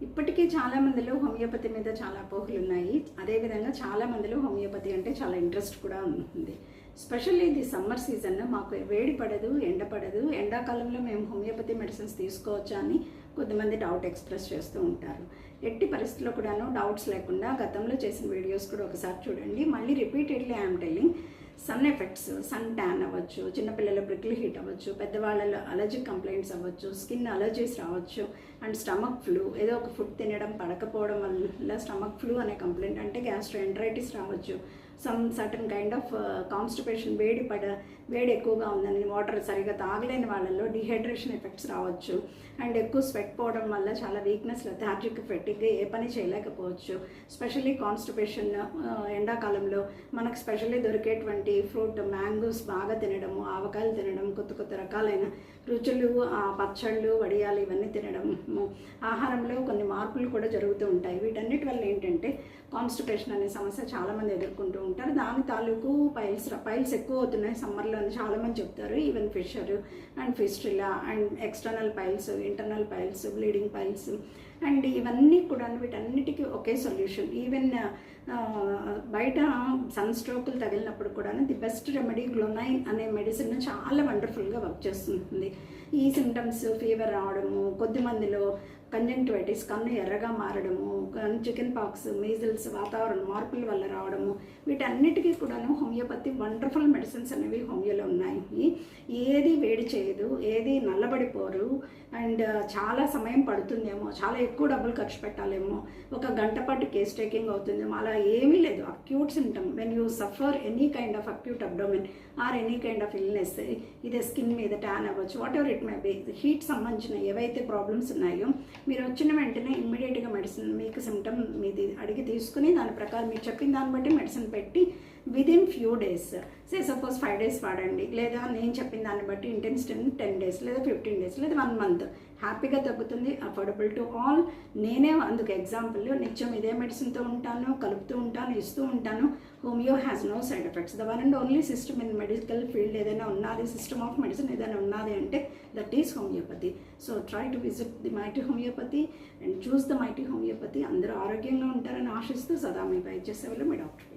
ఇప్పటికీ చాలా మందిలో హోమియోపతి మీద చాలా అపోహలు ఉన్నాయి. అదేవిధంగా చాలా మందిలో హోమియోపతి అంటే చాలా ఇంట్రెస్ట్ కూడా ఉంది. స్పెషల్లీ ఇది సమ్మర్ సీజన్, మాకు వేడి పడదు, ఎండ పడదు, ఎండాకాలంలో మేము హోమియోపతి మెడిసిన్స్ తీసుకోవచ్చా అని కొంతమంది డౌట్ ఎక్స్ప్రెస్ చేస్తూ ఉంటారు. ఎట్టి పరిస్థితుల్లో కూడాను డౌట్స్ లేకుండా గతంలో చేసిన వీడియోస్ కూడా ఒకసారి చూడండి. మళ్ళీ repeatedly I'm telling, sun effects, sun tan అవ్వచ్చు, చిన్నపిల్లల బ్రికిల్ హీట్ అవ్వచ్చు, పెద్దవాళ్ళలో అలర్జిక్ కంప్లైంట్స్ అవ్వచ్చు, స్కిన్ అలర్జీస్ రావచ్చు, అండ్ స్టమక్ ఫ్లూ, ఏదో ఒక ఫుడ్ తినడం పడకపోవడం వల్ల స్టమక్ ఫ్లూ అనే కంప్లైంట్, అంటే గ్యాస్ట్రోఎంటరైటిస్ రావచ్చు, సర్టన్ కైండ్ ఆఫ్ కాన్స్టిపేషన్, వేడి ఎక్కువగా ఉందని వాటర్ సరిగా తాగలేని వాళ్ళల్లో డిహైడ్రేషన్ ఎఫెక్ట్స్ రావచ్చు, అండ్ ఎక్కువ స్వెట్ పోవడం వల్ల చాలా వీక్నెస్, లెథార్జిక్, ఫెటిగ్గా ఏ పని చేయలేకపోవచ్చు. స్పెషల్లీ కాన్స్టిపేషన్ ఎండాకాలంలో మనకు స్పెషల్లీ దొరికేటువంటి ఫ్రూట్ మ్యాంగోస్ బాగా తినడము, ఆవకాయలు తినడం, కొత్త రకాలైన రుచులు, పచ్చళ్ళు, వడియాలు ఇవన్నీ తినడము, ఆహారంలో కొన్ని మార్పులు కూడా జరుగుతూ ఉంటాయి. వీటన్నిటి వల్ల ఏంటంటే కాన్స్టిపేషన్ అనే సమస్య చాలామంది ఎదుర్కొంటూ ఉంటారు. దాని తాలూకు పైల్స్ ఎక్కువ అవుతున్నాయి సమ్మర్లో అని చాలామంది చెప్తారు. Even fissure and fistula and external piles, internal piles, bleeding piles, and ఇవన్నీ కూడా వీటన్నిటికీ ఒకే సొల్యూషన్. ఈవెన్ బయట సన్ స్ట్రోకులు తగిలినప్పుడు కూడా ది బెస్ట్ రెమెడీ గ్లోనైన్ అనే మెడిసిన్ చాలా వండర్ఫుల్గా వర్క్ చేస్తుంది. ఈ సిమ్టమ్స్, ఫీవర్ రావడము, కొద్దిమందిలో కంజంక్టివైటిస్, కన్ను ఎర్రగా మారడము, చికెన్ పాక్స్, మీజిల్స్, వాతావరణ మార్పుల వల్ల రావడము, వీటన్నిటికీ కూడాను హోమియోపతి వండర్ఫుల్ మెడిసిన్స్ అనేవి హోమియోలో ఉన్నాయి. ఏది వేడి చేయదు, ఏది నల్లబడిపోరు, అండ్ చాలా సమయం పడుతుందేమో, చాలా ఎక్కువ డబ్బులు ఖర్చు పెట్టాలేమో, ఒక గంట పాటు కేస్ టేకింగ్ అవుతుందేమో, అలా ఏమీ లేదు. Acute symptom, when you suffer any kind of acute abdomen or any kind of illness, ఇది స్కిన్ మీద ట్యాన్ అవ్వచ్చు, what ever it may be, heat సంబంధించిన ఏవైతే ప్రాబ్లమ్స్ ఉన్నాయో మీరు వచ్చిన వెంటనే ఇమ్మీడియట్గా మెడిసిన్, మీకు సిమ్టమ్ మీది అడిగి తీసుకుని దాని ప్రకారం మీరు చెప్పిన దాన్ని బట్టి మెడిసిన్ పెట్టి within few days, suppose 5 days వాడండి, లేదా నేను చెప్పిన దాన్ని బట్టి ఇంటెన్సిటీ 10 days లేదా 15 days లేదా 1 month హ్యాపీగా తగ్గుతుంది. Affordable to all. నేనే అందుకు ఎగ్జాంపుల్, నిత్యం ఇదే మెడిసిన్తో ఉంటాను, కలుపుతూ ఉంటాను, ఇస్తూ ఉంటాను. Homeo has no side effects. The one and only system in medical field ఏదైనా ఉన్నది, సిస్టమ్ ఆఫ్ మెడిసిన్ ఏదైనా ఉన్నది అంటే that is homeopathy. So try to visit the mighty homeopathy and choose the mighty homeopathy. అందరూ ఆరోగ్యంగా ఉంటారని ఆశిస్తూ సదా మీ వైద్య సేవలో మీ డాక్టర్.